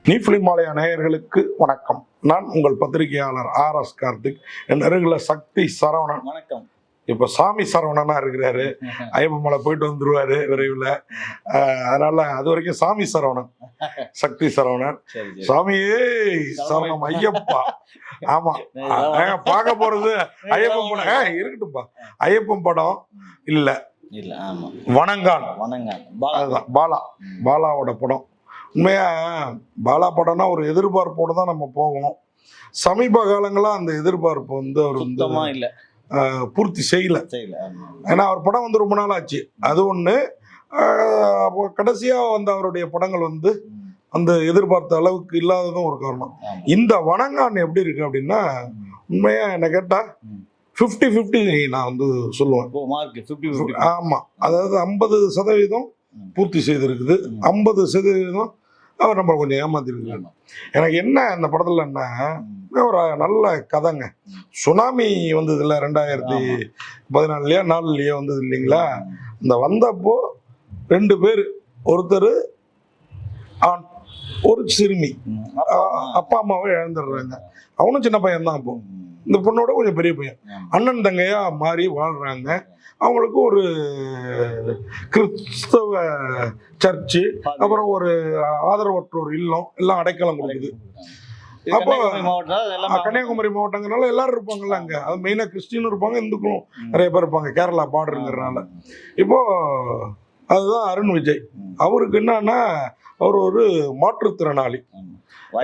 நீஃபிலிமாலய நேயர்களுக்கு வணக்கம். நான் உங்கள் பத்திரிகையாளர் RS கார்த்திக். என் அருகில் சக்தி சரவணன். வணக்கம். இப்போ சாமி சரவணனா இருக்கிறாரு. ஐயப்ப மலை போயிட்டு வந்துருவாரு விரைவில். அதனால அது வரைக்கும் சாமி சரவணன், சக்தி சரவணன். சாமியே சரவணம் ஐயப்பா. ஆமா, பார்க்க போறது ஐயப்பன் படம் இருக்கட்டும்பா. ஐயப்பன் படம் இல்ல, வணங்கான். அதுதான் பாலாவோட படம். உண்மையா பாலா படம்னா ஒரு எதிர்பார்ப்போடு தான் நம்ம போவோம். சமீப காலங்களாக அந்த எதிர்பார்ப்பு வந்து அவர் வந்து பூர்த்தி செய்யல. ஏன்னா அவர் படம் வந்து ரொம்ப நாள் ஆச்சு, அது ஒன்று. கடைசியாக வந்த அவருடைய படங்கள் வந்து அந்த எதிர்பார்த்த அளவுக்கு இல்லாததும் ஒரு காரணம். இந்த வணங்கான் எப்படி இருக்கு அப்படின்னா, உண்மையா என்ன கேட்டா 50-50 நான் வந்து சொல்லுவேன். ஆமா, அதாவது 50% பூர்த்தி செய்திருக்குது, 50% அவர் நம்ம கொஞ்சம் ஏமாத்திருக்காரு. எனக்கு என்ன அந்த படத்துல என்ன ஒரு நல்ல கதைங்க. சுனாமி வந்தது இல்லை 2014 வந்தது இல்லைங்களா? இந்த வந்தப்போ 2 பேர், ஒருத்தர் ஆண், ஒரு சிறுமி, அப்பா அம்மாவை இழந்துடுறாங்க. அவனும் சின்ன பையன் தான். அப்போ இந்த பொண்ணோட கொஞ்சம் பெரிய பையன், அண்ணன் தங்கையா மாறி வாழ்றாங்க. அவங்களுக்கு ஒரு கிறிஸ்தவ சர்ச்சு, அப்புறம் ஒரு ஆதரவற்றோர் இல்லம் எல்லாம் அடைக்கலம் கொடுக்குது. அப்போ கன்னியாகுமரி மாவட்டங்கிறனால எல்லாரும் இருப்பாங்கல்ல அங்க. அது மெயினா கிறிஸ்டினும் இருப்பாங்க, இந்துக்களும் நிறைய பேர் இருப்பாங்க, கேரளா பார்டருங்கிறனால. இப்போ அதுதான் அருண் விஜய். அவருக்கு என்னன்னா, அவர் ஒரு மாற்றுத்திறனாளி.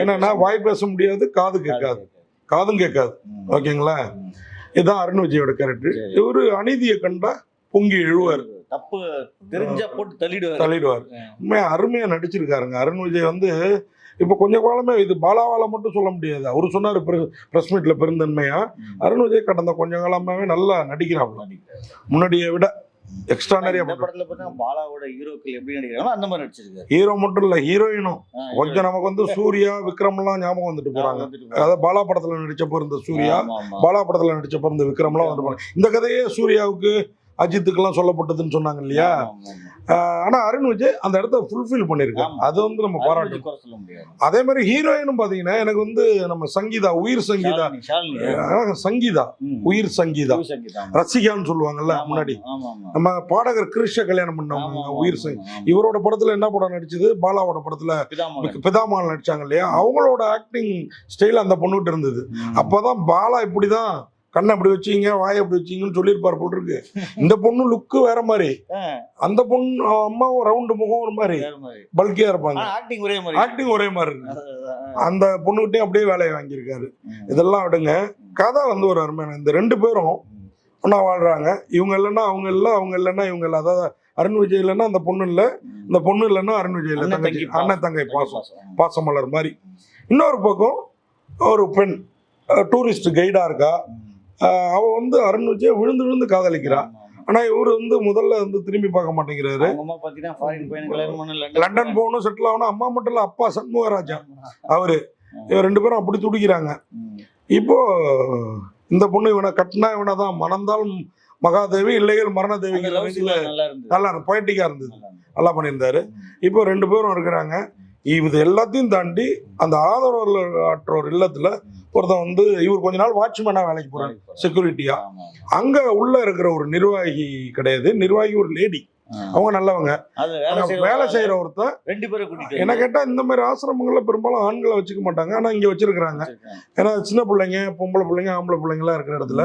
என்னன்னா, வாய் பேச முடியாது, காதும் கேட்காது. ஓகேங்களா? இதுதான் அருண் விஜயோட கேரக்டர். இவரு அநீதியை கண்டா பொங்கி எழுவாரு, தப்பு தெரிஞ்சா போட்டு தள்ளிடுவார். உண்மையா அருமையா நடிச்சிருக்காருங்க அருண் விஜய். வந்து இப்ப கொஞ்ச காலமே இது பாலாவால மட்டும் சொல்ல முடியாது. அவரு சொன்னாரு பிரஸ் மீட்ல பெருந்தன்மையா. அருண் விஜய் கடந்த கொஞ்ச காலமாவே நல்லா நடிக்கிறாங்க, முன்னாடியை விட எக்ஸ்ட்ரானரியா. படத்துல பார்த்தா பாலாவோட ஹீரோக்கள் எப்படி நடிக்கிறாங்களோ அந்த மாதிரி நடிச்சிருக்காரு. ஹீரோ மட்டும் இல்ல, ஹீரோயினும் கொஞ்சம் நமக்கு வந்து சூர்யா, விக்ரம் எல்லாம் ஞாபகம் வந்துட்டு போறாங்க. அதாவது பாலா படத்துல நடிச்சப்போ இருந்த சூர்யா, பாலா படத்துல நடிச்சப்போ இருந்த விக்ரம் எல்லாம் வந்துட்டு போறாங்க. இந்த கதையே சூர்யாவுக்கு அஜித்துக்கெல்லாம் சொல்லப்பட்டதுன்னு சொன்னாங்க இல்லையா? ஆனா அருண் விஜய் அந்த இடத்த ஃபுல்ஃபில் பண்ணிருக்காங்க. அது வந்து நம்ம பாராட்டணும். அதே மாதிரி ஹீரோயினும் பாத்தீங்கன்னா, எனக்கு வந்து நம்ம சங்கீதா, உயிர் சங்கீதா, ரசிகான்னு சொல்லுவாங்கல்ல முன்னாடி. நம்ம பாடகர் கிருஷ்ண கல்யாணம் பண்ணவங்க உயிர் சங்கி. இவரோட படத்துல என்ன படம் நடிச்சது? பாலாவோட படத்துல பிதாமல் நடிச்சாங்க இல்லையா? அவங்களோட ஆக்டிங் ஸ்டைல் அந்த பொண்ணுகிட்ட இருந்தது. அப்பதான் பாலா இப்படிதான் கண்ணை அப்படி வச்சீங்க, வாயை அப்படி வச்சீங்கன்னு சொல்லியிருப்பார் போல் இருக்கு. இந்த பொண்ணு லுக்கு வேற மாதிரி, அந்த பொண்ணு அம்மாவும் ரவுண்டு முகம் ஒரு மாதிரி பல்கியா இருப்பாங்க, ஆக்டிங் ஒரே மாதிரி இருக்கு. அந்த பொண்ணுகிட்டே அப்படியே வேலையை வாங்கியிருக்காரு. இதெல்லாம் விடுங்க, கதை வந்து ஒரு அருமையான. இந்த 2 பேரும் ஒன்னா வாழ்றாங்க. இவங்க இல்லைன்னா அவங்க இல்லை, அவங்க இல்லைன்னா இவங்க இல்லை. அதாவது அருண் விஜய் இல்லைன்னா அந்த பொண்ணு இல்லை, இந்த பொண்ணு இல்லைன்னா அருண் விஜய் இல்லை. தங்கச்சி, அண்ணன் தங்கை பாசமலர் மாதிரி. இன்னொரு பக்கம் ஒரு பெண் டூரிஸ்ட் கைடா இருக்கா. அவ வந்து அருண் விஜய் விழுந்து விழுந்து காதலிக்கிறா. ஆனா இவரு வந்து முதல்ல வந்து திரும்பி பார்க்க மாட்டேங்கிறாரு. லண்டன் போகணும், செட்டில் ஆகணும். அம்மா மட்டும் இல்ல, அப்பா சண்முகராஜா அவரு. இவன் 2 பேரும் அப்படி துடிக்கிறாங்க. இப்போ இந்த பொண்ணு இவனை கட்டினா இவனதான் மணந்தால் மகாதேவி, இல்லைகள் மரணதேவி. நல்லா பொயட்டிக்கா இருந்தது, நல்லா பண்ணியிருந்தாரு. இப்போ 2 பேரும் இருக்கிறாங்க. இது எல்லாத்தையும் தாண்டி அந்த ஆதரவற்றோர் இல்லத்துல ஒருத்தன் வந்து, இவர் கொஞ்ச நாள் வாட்ச்மேனா வேலைக்கு போறாரு, செக்யூரிட்டியா. அங்க உள்ள இருக்கிற ஒரு நிர்வாகி கிடையாது, நிர்வாகி ஒரு லேடி, அவங்க நல்லவங்க. வேலை செய்யற ஒருத்தன் 2 பேரும். என்ன கேட்டா, இந்த மாதிரி ஆசிரமங்கள்ல பெரும்பாலும் ஆண்களை வச்சுக்க மாட்டாங்க, ஆனா இங்க வச்சிருக்கிறாங்க. ஏன்னா சின்ன பிள்ளைங்க, பொம்பளை பிள்ளைங்க, ஆம்பளை பிள்ளைங்களா இருக்கிற இடத்துல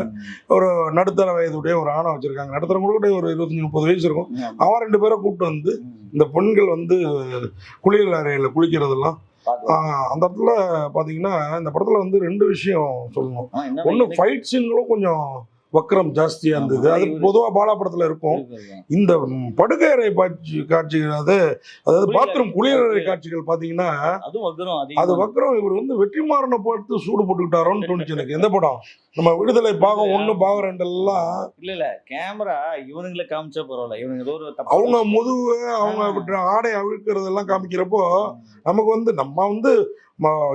ஒரு நடுத்தர வயதுடைய ஒரு ஆணை வச்சிருக்காங்க. நடுத்தர கூட ஒரு 25-30 வயசு இருக்கும். அவன் 2 பேரை கூப்பிட்டு வந்து இந்த பெண்கள் வந்து குளியல் அறையில குளிக்கிறதெல்லாம் அந்த இடத்துல பாத்தீங்கன்னா, இந்த படத்துல வந்து 2 விஷயம் சொல்லணும். ஒண்ணு, ஃபைட் சீன்களும் கொஞ்சம் வக்ரம் ஜாஸ்தியா இருந்தது. அது பொதுவா பாலா படத்துல இருக்கும். இந்த படுக்கையறை காட்சிகள், அதாவது பாத்ரூம் குளியலறை காட்சிகள் பாத்தீங்கன்னா அது வக்ரம். இவர் வந்து வெற்றிமாறனை பார்த்து சூடு போட்டுக்கிட்டாரோன்னு தோணுச்சு எனக்கு. எந்த படம்? நம்ம விடுதலை பாகம் 1, பாகம் 2 எல்லாம் இல்ல கேமரா இவனுங்களை காமிச்சா பரவாயில்ல, இவனுங்க அவங்க முதுகு, அவங்க ஆடை அவிழ்க்கிறதெல்லாம் காமிக்கிறப்போ நமக்கு வந்து நம்ம வந்து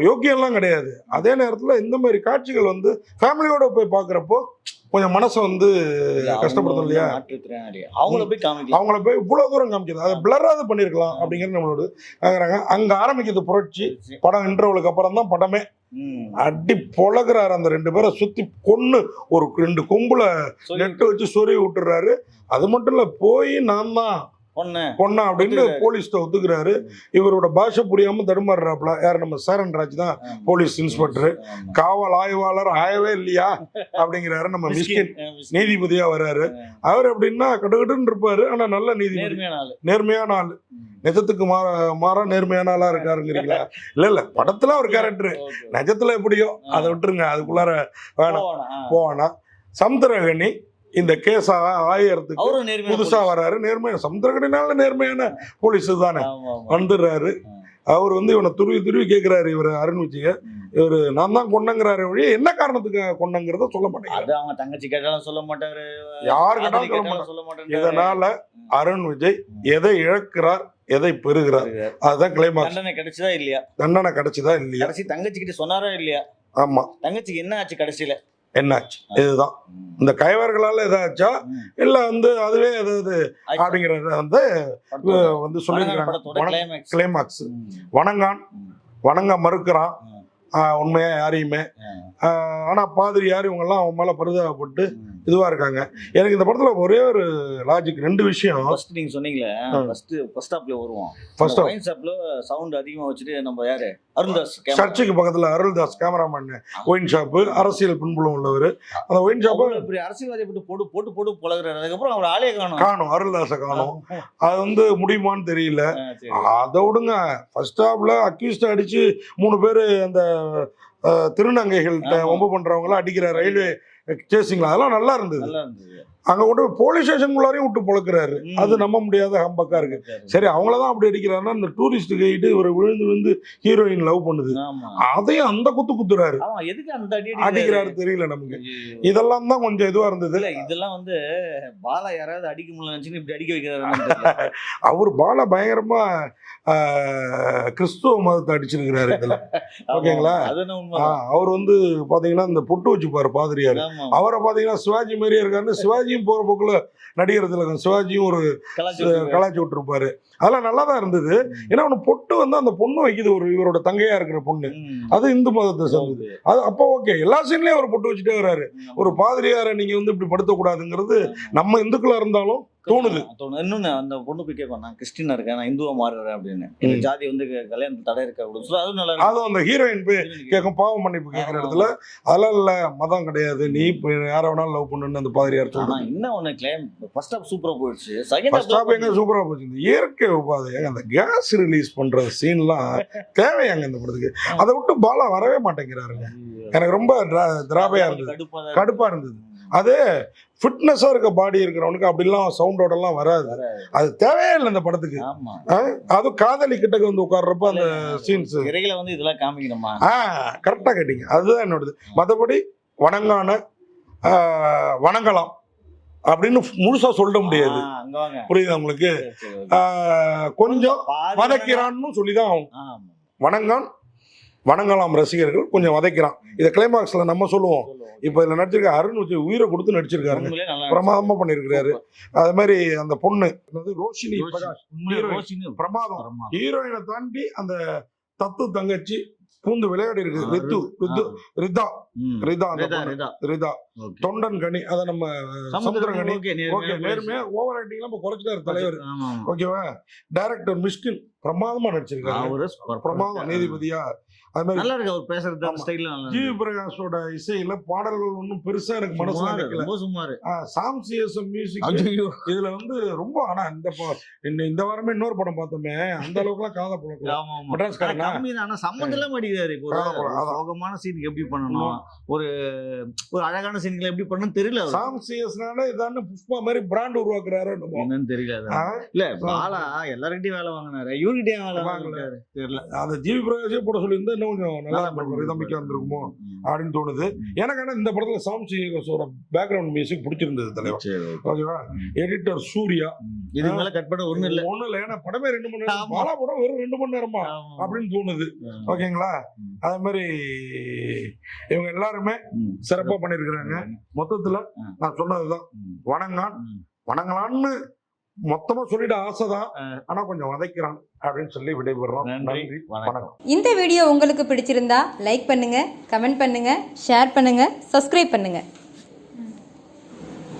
யோக்கியம்லாம் கிடையாது. அதே நேரத்துல இந்த மாதிரி காட்சிகள் வந்து ஃபேமிலியோட போய் பாக்குறப்போ கொஞ்சம் மனசை வந்து கஷ்டப்படுத்தும் இல்லையா, மாற்றுத்திறனாளி அவங்கள போய் காமிக்கலாம். அவங்கள போய் இவ்வளவு தூரம் காமிக்கிறது அதை பிளராது பண்ணிருக்கலாம் அப்படிங்கிறது நம்மளோட ஆகுறாங்க. அங்க ஆரம்பிக்கிறது புரட்சி. படம் இன்டர்வலுக்கு அப்புறம் தான் படமே. அடி பொழகுறாரு அந்த 2 பேரை சுத்தி கொன்னு ஒரு 2 கொம்புல நெட்டு வச்சு சொறி விட்டுறாரு. அது மட்டும் இல்ல, போய் நான் தான் பொண்ணா அப்படின்னு போலீஸ்ட ஒத்துக்கிறாரு. இவரோட பாஷை புரியாம தடுமாறுறாப்புல. யார், நம்ம சேரன்ராஜ் தான் போலீஸ் இன்ஸ்பெக்டர். காவல் ஆய்வாளர் ஆயவே இல்லையா அப்படிங்கிறாரு. நம்ம மிஸ்கின் நீதிபதியா வர்றாரு. அவர் எப்படின்னா கடுகடுன்னு இருப்பாரு, ஆனா நல்ல நீதிபதி, நேர்மையான ஆளு. நிஜத்துக்கு மாறா நேர்மையான ஆளா இருக்காருங்கிறீங்களா? இல்ல படத்துல ஒரு கேரக்டர், நிஜத்துல எப்படியோ அதை விட்டுருங்க, அதுக்குள்ளார வேணாம் போவானா. சமுத்திரகனி இந்த கேஸ் ஆயிரத்துக்கு புதுசா வர்றாரு. நேர்மையான சமுத்திரகனினால நேர்மையான போலீஸ் தானே வந்துடுறாரு. அவர் வந்து இவனை துருவி கேட்கிறாரு. இவர் அருண் விஜய இவரு நான் தான் கொண்டங்கிறாரு வழி, என்ன காரணத்துக்கு கொண்டங்கிறத சொல்ல மாட்டேங்கிறாரு. அவங்க தங்கச்சி கேட்டாலும் சொல்ல மாட்டாரு, யாரு கேட்டாலும் சொல்ல மாட்டாரு. இதனால அருண் விஜய் எதை இழக்கிறார், எதை பெறுகிறார், அதுதான் கிளைமாக்ஸ். தண்டனை கிடைச்சதா இல்லையா, தண்டனை கிடைச்சதா இல்லையா, கடைசி தங்கச்சி கிட்ட சொன்னாரா இல்லையா, ஆமா தங்கச்சிக்கு என்ன ஆச்சு கடைசியில என்னாச்சு, இதுதான். இந்த கைவர்களால ஏதாச்சா இல்ல வந்து அதுவே ஏதாவது அப்படிங்கறத வந்து சொல்லிருக்காங்க. கிளைமாக்ஸ் வணங்க மறுக்கிறான் உண்மையா யாரையுமே. ஆனா பாதிரி யார் இவங்கெல்லாம் அவன் மேல பரிதாபப்பட்டு இதுவா இருக்காங்க. எனக்கு இந்த படத்துல ஒரே ஒரு லாஜிக், 2 விஷயம். ஃபர்ஸ்ட் நீங்க சொன்னீங்களே, ஃபர்ஸ்ட் ஹாப்ல வருவோம். ஃபர்ஸ்ட் ஹாப்ல சவுண்ட் அதிகமா வச்சிட்டு நம்ம யாரு அருள்தாஸ் சர்ச்சுக்கு பக்கத்துல அருள்தாஸ் கேமராமேன், ஒயின் ஷாப், அரசியல் பின்புலம் உள்ளவர். அந்த ஒயின் ஷாப் இப்படி அரசியல்வாதியை போட்டு பழகுறாரு. அதுக்கப்புறம் அவர் ஆளே காணும், அருள்தாஸை காணும். அது வந்து முடியுமான்னு தெரியல. அதை விடுங்க, ஃபர்ஸ்ட் ஹாப்ல அக்யூஸ்ட் அடிச்சு 3 பேரு அந்த திருநங்கைகள்கிட்ட ஒம்பு பண்றவங்களாம் அடிக்கிற ரயில்வே சேசிங்களா, அதெல்லாம் நல்லா இருந்தது. அங்க கொண்டு போலீஸ் ஸ்டேஷனுக்குள்ளாரையும் விட்டு பொழக்கிறாரு. அது நம்ப முடியாத ஹம்பக்கா இருக்கு. சரி, அவங்களதான் அப்படி அடிக்கிறாருன்னா இந்த டூரிஸ்ட் கைட்டு ஒரு விழுந்து ஹீரோயின் லவ் பண்ணுது, அதையும் அந்த குத்துறாரு. அடிக்கிறாரு தெரியல நமக்கு. இதெல்லாம் தான் கொஞ்சம் இதுவா இருந்தது. இதெல்லாம் வந்து பாலா யாராவது அடிக்க முடியல இப்படி அடிக்க வைக்கிறாரு. அவர் பாலா பயங்கரமா கிறிஸ்துவ மதத்தை அடிச்சிருக்கிறாரு இதுல. ஓகேங்களா, அவர் வந்து பாத்தீங்கன்னா இந்த பொட்டு வச்சுப்பாரு பாதிரியாரு. அவரை பாத்தீங்கன்னா சிவாஜி மாதிரியே இருக்காருன்னு சிவாஜியும் போற போக்குல நடிகரத்துல சிவாஜியும் ஒரு கலாச்சி விட்டுருப்பாரு. அதெல்லாம் நல்லா தான் இருந்தது. ஏன்னா அவனு பொட்டு வந்து அந்த பொண்ணு வைக்குது, ஒரு இவரோட தங்கையா இருக்கிற பொண்ணு, அது இந்து மதத்தை சேர்ந்தது. அது அப்போ ஓகே, எல்லா சீன்லயும் அவர் பொட்டு வச்சுட்டே வர்றாரு. ஒரு பாதிரியாரை நீங்க வந்து இப்படி படுத்தக்கூடாதுங்கிறது நம்ம இந்துக்களா இருந்தாலும் தோணுது. இன்னொன்னு அந்த பொண்ணு போய் கேட்கும், நான் கிறிஸ்டினா இருக்கேன், நான் இந்துவா மாறுறேன் அப்படின்னு, இந்த ஜாதி வந்து கல்யாணம் தடை இருக்கு அப்படின்னு சொல்லி அது நல்லா. அதுவும் அந்த ஹீரோயின் போய் கேட்கும், பாவம் மன்னிப்பு கேட்கிற இடத்துல அதெல்லாம் இல்ல, மதம் கிடையாது, நீ யாரை வேணாலும் லவ் பண்ணுன்னு அந்த பாதிரியார் சொல்றாங்க. இன்னும் ஒண்ணு கிளைம், ஃபர்ஸ்ட் ஹாப் சூப்பரா போயிடுச்சு, ஃபர்ஸ்ட் ஹாப் எங்க சூப்பரா போச்சு. இந்த இயற்கை உபாதையாக அந்த கேஸ் ரிலீஸ் பண்ற சீன்லாம் தேவையாங்க இந்த படத்துக்கு. அதை விட்டு பாலா வரவே மாட்டேங்கிறாருங்க. எனக்கு ரொம்ப திராபையா இருந்தது, கடுப்பா இருந்தது. அது ஃபிட்னஸா இருக்க பாடி இருக்கிறவனுக்கு அப்படிலாம் சவுண்டோட எல்லாம் வராது. அது தேவையே இல்லை இந்த படத்துக்கு. அது காதலி கிட்டக்கு வந்து உட்கார்றப்ப அந்த சீன்ஸ் வந்து இதெல்லாம் காமிக்கணுமா? கரெக்டா கேட்டீங்க, அதுதான் என்னோடது. மற்றபடி வணங்கலாம் அப்படின்னு முழுசா சொல்ல முடியாது. புரியுது உங்களுக்கு? கொஞ்சம் வதக்கிறான்னு சொல்லிதான் ஆகும். வணங்கலாம் ரசிகர்கள் கொஞ்சம் வதைக்கிறான். இதை கிளைமாக்ஸ்ல நம்ம சொல்லுவோம். இப்ப இதுல நடிச்சிருக்க அருண் விஜய் உயிரை கொடுத்து நடிச்சிருக்காருங்க, பிரமாதமா பண்ணிருக்கிறாரு. அது மாதிரி அந்த பொண்ணு ரோஷினி பிரமாதம். ஹீரோயினை தாண்டி அந்த தத்து தங்கச்சி பூந்து விளையாடி இருக்கு. ரிதா தொண்டன் கனி, அத நம்ம சமுத்திரகனி. ஓகே, நேர்மையா ஓவர் ஆக்டிங் எல்லாம் குறைச்சிட்டாரு தலைவர். ஓகேவா, டைரக்டர் மிஷ்கின் பிரமாதமா நடிச்சிருக்காரு, பிரமாதம் நீதிபதியா. அது மாதிரி நல்லா இருக்கு அவர் பேசுறது, அந்த ஸ்டைல்ல நல்லா. ஜிவி பிரகாஷோட இசையில பாடல்கள் ஒன்றும் பெருசா எனக்கு மனசுல நிக்கல. சாம்சியஸ் மியூசிக் இதுல வந்து ரொம்ப, ஆனா இந்த வாரமே இன்னொரு படம் பார்த்தோமே, அந்த அளவுக்கு எல்லாம் காதா போடலாம். மெட்ராஸ்காரனா ஆனா சம்பந்தம் எல்லாம் அடிக்கிறாரு. சோகமான சீனுக்கு எப்படி பண்ணணும், ஒரு அழகான சீன்களை எப்படி பண்ணணும் தெரியல. சாம்சியஸ்னால இதான புஷ்பா மாதிரி பிராண்ட் உருவாக்குறாரு என்னன்னு தெரியல. இல்ல பாலா எல்லார்கிட்டயும் வேலை வாங்கினாரு. இவர்கிட்ட வாங்கல. தெரியல. அந்த ஜிவி பிரகாஷே போட சொல்லியிருந்தா இன்னும் கொஞ்சம் நல்லா நல்லா இருந்திருக்கும், ரிதமிக்கா இருந்திருக்குமோ ம். அப்படின்னு தோணுது. எனக்கு ஆனால் இந்த படத்துல சாம்சியோட பேக்ரவுண்ட் மியூசிக் பிடிச்சிருந்தது தலைவர். சரி, okay. ஓகேவா? ம். எடிட்டர் சூர்யா ம். இதுக்கு மேல கட் பண்ண ஒண்ணும் இல்ல. ஒண்ணும் இல்லை, ஏன்னா படமே 2 மணி நேரம், ஆமா. பாலா படம் வெறும் 2 மணி நேரமா ஆமா. அப்படின்னு தோணுது. ம். ஓகேங்களா? ம். அதே மாதிரி இவங்க எல்லாருமே ம். சிறப்பா பண்ணிருக்கிறாங்க. மொத்தத்துல ம். நான் சொன்னதுதான், ம். வணங்கான் ம். வணங்கலான்னு மொத்தமா சொல்லிட ஆசைதான், ஆ. ஆனா கொஞ்சம் வதைக்கிறான் அப்படின்னு சொல்லி விடைபெறுறோம். நன்றி, நன்றி, வணக்கம். வணக்கம். இந்த வீடியோ உங்களுக்கு பிடிச்சிருந்தா லைக் பண்ணுங்க, கமெண்ட் பண்ணுங்க, ஷேர் பண்ணுங்க, சப்ஸ்கிரைப் பண்ணுங்க.